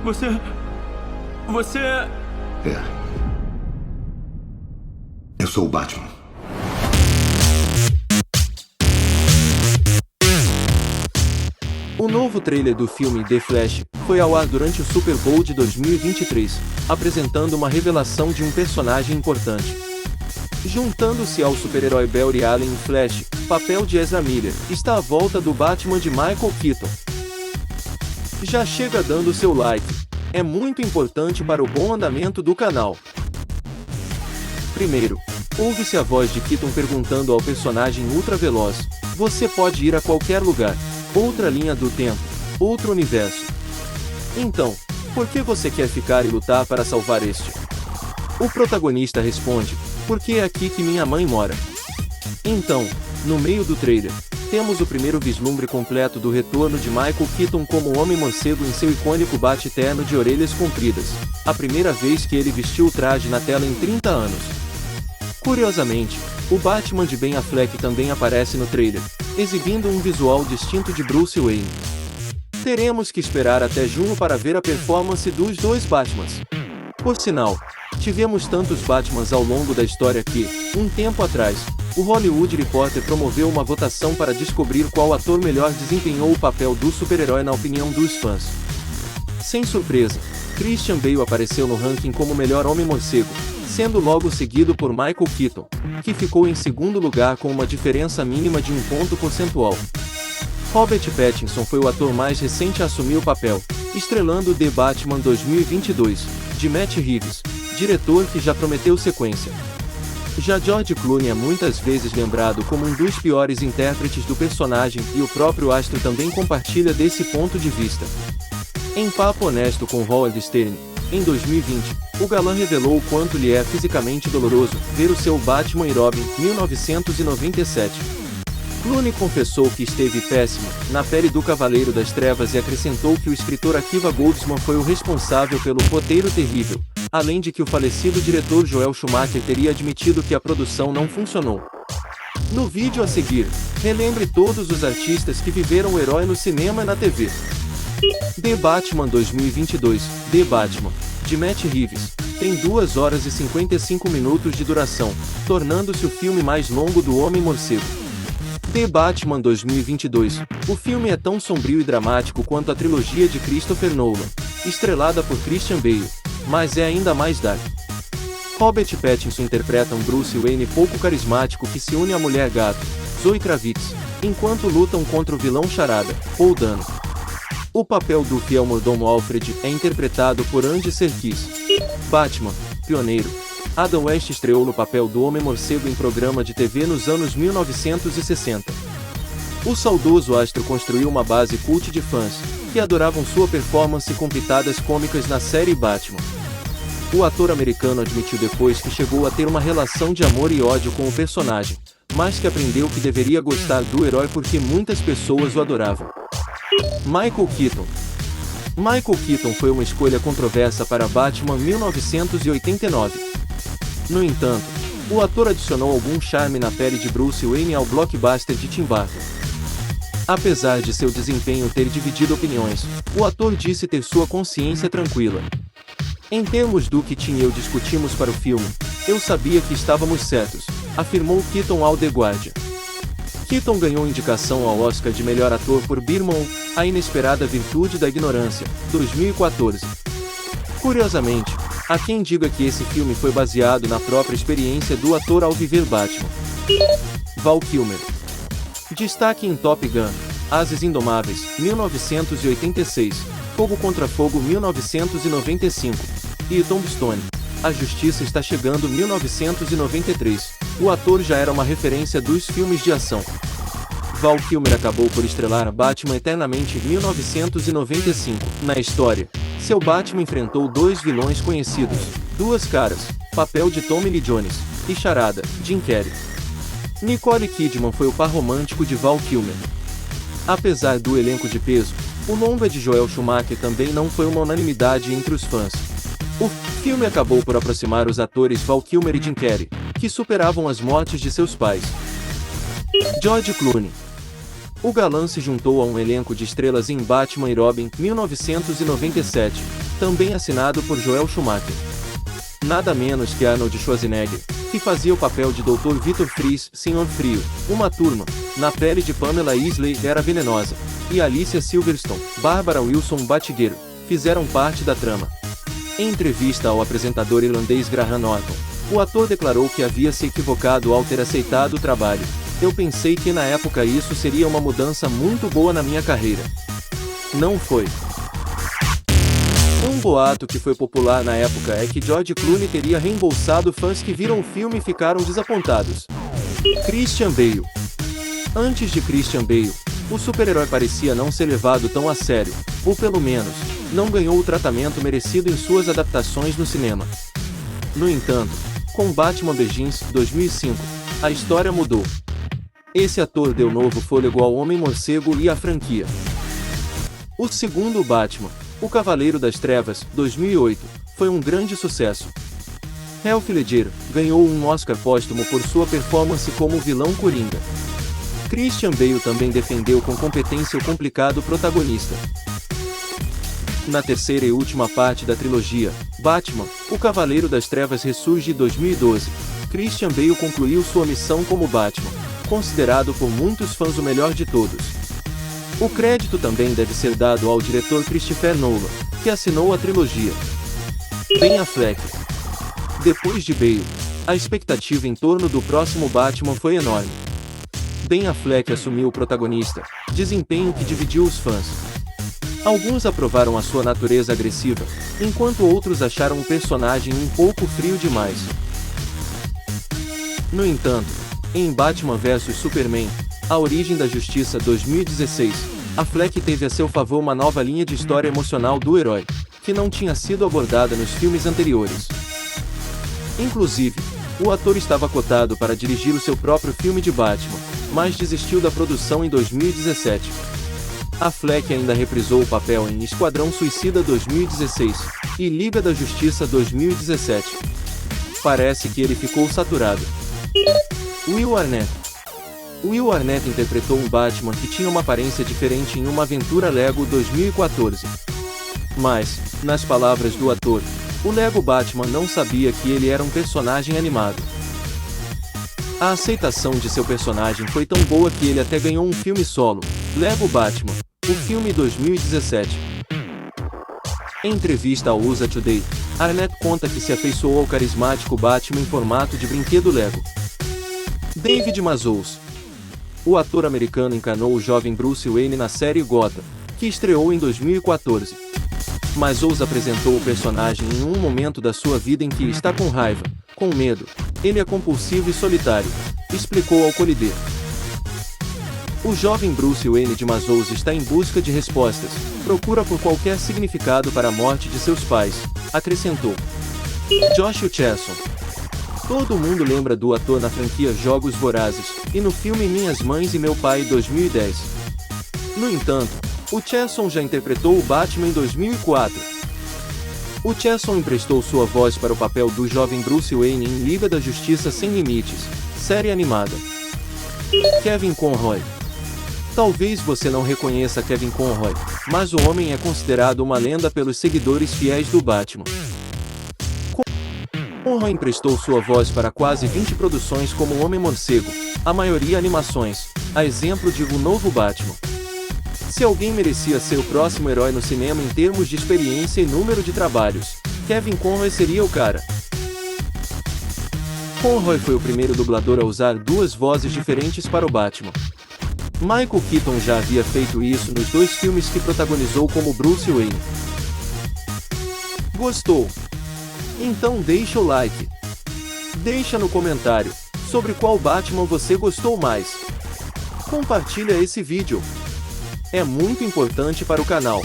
Você... Você... É. Eu sou o Batman. O novo trailer do filme The Flash foi ao ar durante o Super Bowl de 2023, apresentando uma revelação de um personagem importante. Juntando-se ao super-herói Barry Allen em Flash, papel de Ezra Miller, está a volta do Batman de Michael Keaton. Já chega dando seu like, é muito importante para o bom andamento do canal. Primeiro, ouve-se a voz de Keaton perguntando ao personagem ultra-veloz: você pode ir a qualquer lugar, outra linha do tempo, outro universo. Então, por que você quer ficar e lutar para salvar este? O protagonista responde: porque é aqui que minha mãe mora. Então, no meio do trailer, temos o primeiro vislumbre completo do retorno de Michael Keaton como Homem-Morcego em seu icônico bate-terno de orelhas compridas, a primeira vez que ele vestiu o traje na tela em 30 anos. Curiosamente, o Batman de Ben Affleck também aparece no trailer, exibindo um visual distinto de Bruce Wayne. Teremos que esperar até junho para ver a performance dos dois Batmans. Por sinal, tivemos tantos Batmans ao longo da história que, um tempo atrás, o Hollywood Reporter promoveu uma votação para descobrir qual ator melhor desempenhou o papel do super-herói na opinião dos fãs. Sem surpresa, Christian Bale apareceu no ranking como melhor Homem-Morcego, sendo logo seguido por Michael Keaton, que ficou em segundo lugar com uma diferença mínima de 1 ponto percentual. Robert Pattinson foi o ator mais recente a assumir o papel, estrelando The Batman 2022, de Matt Reeves, diretor que já prometeu sequência. Já George Clooney é muitas vezes lembrado como um dos piores intérpretes do personagem e o próprio astro também compartilha desse ponto de vista. Em papo honesto com Howard Stern, em 2020, o galã revelou o quanto lhe é fisicamente doloroso ver o seu Batman e Robin, 1997. Clooney confessou que esteve péssimo na pele do Cavaleiro das Trevas e acrescentou que o escritor Akiva Goldsman foi o responsável pelo roteiro terrível, além de que o falecido diretor Joel Schumacher teria admitido que a produção não funcionou. No vídeo a seguir, relembre todos os artistas que viveram o herói no cinema e na TV. The Batman 2022, The Batman, de Matt Reeves, tem 2 horas e 55 minutos de duração, tornando-se o filme mais longo do Homem-Morcego. The Batman 2022, o filme é tão sombrio e dramático quanto a trilogia de Christopher Nolan, estrelada por Christian Bale, mas é ainda mais dark. Robert Pattinson interpreta um Bruce Wayne pouco carismático que se une à Mulher Gato, Zoe Kravitz, enquanto lutam contra o vilão Charada, Paul Dano. O papel do fiel mordomo Alfred é interpretado por Andy Serkis. Batman, pioneiro. Adam West estreou no papel do Homem-Morcego em programa de TV nos anos 1960. O saudoso astro construiu uma base cult de fãs, que adoravam sua performance com pitadas cômicas na série Batman. O ator americano admitiu depois que chegou a ter uma relação de amor e ódio com o personagem, mas que aprendeu que deveria gostar do herói porque muitas pessoas o adoravam. Michael Keaton. Michael Keaton foi uma escolha controversa para Batman 1989. No entanto, o ator adicionou algum charme na pele de Bruce Wayne ao blockbuster de Tim Burton. Apesar de seu desempenho ter dividido opiniões, o ator disse ter sua consciência tranquila. Em termos do que Tim e eu discutimos para o filme, eu sabia que estávamos certos, afirmou Keaton ao The Guardian. Keaton ganhou indicação ao Oscar de melhor ator por Bill Murray, A Inesperada Virtude da Ignorância, 2014. Curiosamente, há quem diga que esse filme foi baseado na própria experiência do ator ao viver Batman. Val Kilmer. Destaque em Top Gun, Ases Indomáveis, 1986, Fogo contra Fogo, 1995, e Tombstone, A Justiça Está Chegando, 1993. O ator já era uma referência dos filmes de ação. Val Kilmer acabou por estrelar Batman Eternamente em 1995. Na história, seu Batman enfrentou 2 vilões conhecidos, Duas Caras, papel de Tommy Lee Jones, e Charada, Jim Carrey. Nicole Kidman foi o par romântico de Val Kilmer. Apesar do elenco de peso, o longa de Joel Schumacher também não foi uma unanimidade entre os fãs. O filme acabou por aproximar os atores Val Kilmer e Jim Carrey, que superavam as mortes de seus pais. George Clooney. O galã se juntou a um elenco de estrelas em Batman e Robin, 1997, também assinado por Joel Schumacher. Nada menos que Arnold Schwarzenegger, que fazia o papel de Dr. Victor Fries, Sr. Frio, uma turma, na pele de Pamela Isley era venenosa, e Alicia Silverstone, Barbara Wilson Batigueiro, fizeram parte da trama. Em entrevista ao apresentador irlandês Graham Norton, o ator declarou que havia se equivocado ao ter aceitado o trabalho. Eu pensei que na época isso seria uma mudança muito boa na minha carreira. Não foi. Um boato que foi popular na época é que George Clooney teria reembolsado fãs que viram o filme e ficaram desapontados. Christian Bale. Antes de Christian Bale, o super-herói parecia não ser levado tão a sério, ou pelo menos, não ganhou o tratamento merecido em suas adaptações no cinema. No entanto, com Batman Begins, 2005, a história mudou. Esse ator deu novo fôlego ao Homem-Morcego e à franquia. O segundo Batman, O Cavaleiro das Trevas, 2008, foi um grande sucesso. Heath Ledger ganhou um Oscar póstumo por sua performance como vilão Coringa. Christian Bale também defendeu com competência o complicado protagonista. Na terceira e última parte da trilogia, Batman, O Cavaleiro das Trevas ressurge em 2012. Christian Bale concluiu sua missão como Batman, considerado por muitos fãs o melhor de todos. O crédito também deve ser dado ao diretor Christopher Nolan, que assinou a trilogia. Ben Affleck. Depois de Bale, a expectativa em torno do próximo Batman foi enorme. Ben Affleck assumiu o protagonista, desempenho que dividiu os fãs. Alguns aprovaram a sua natureza agressiva, enquanto outros acharam o personagem um pouco frio demais. No entanto, em Batman vs Superman, A Origem da Justiça 2016, Affleck teve a seu favor uma nova linha de história emocional do herói, que não tinha sido abordada nos filmes anteriores. Inclusive, o ator estava cotado para dirigir o seu próprio filme de Batman, mas desistiu da produção em 2017. Affleck ainda reprisou o papel em Esquadrão Suicida 2016 e Liga da Justiça 2017. Parece que ele ficou saturado. Will Arnett. Will Arnett interpretou um Batman que tinha uma aparência diferente em Uma Aventura Lego 2014. Mas, nas palavras do ator, o Lego Batman não sabia que ele era um personagem animado. A aceitação de seu personagem foi tão boa que ele até ganhou um filme solo, Lego Batman, o filme 2017. Em entrevista ao USA Today, Arnett conta que se afeiçoou ao carismático Batman em formato de brinquedo Lego. David Mazouz. O ator americano encarnou o jovem Bruce Wayne na série Gotham, que estreou em 2014. Mazouz apresentou o personagem em um momento da sua vida em que está com raiva, com medo, ele é compulsivo e solitário, explicou ao Collider. O jovem Bruce Wayne de Mazouz está em busca de respostas, procura por qualquer significado para a morte de seus pais, acrescentou. Josh Hutcherson. Todo mundo lembra do ator na franquia Jogos Vorazes, e no filme Minhas Mães e Meu Pai 2010. No entanto, Hutcherson já interpretou o Batman em 2004. Hutcherson emprestou sua voz para o papel do jovem Bruce Wayne em Liga da Justiça Sem Limites, série animada. Kevin Conroy. Talvez você não reconheça Kevin Conroy, mas o homem é considerado uma lenda pelos seguidores fiéis do Batman. Conroy emprestou sua voz para quase 20 produções como Homem-Morcego, a maioria animações, a exemplo de O Novo Batman. Se alguém merecia ser o próximo herói no cinema em termos de experiência e número de trabalhos, Kevin Conroy seria o cara. Conroy foi o primeiro dublador a usar duas vozes diferentes para o Batman. Michael Keaton já havia feito isso nos 2 filmes que protagonizou como Bruce Wayne. Gostou? Então deixa o like. Deixa no comentário sobre qual Batman você gostou mais. Compartilha esse vídeo. É muito importante para o canal.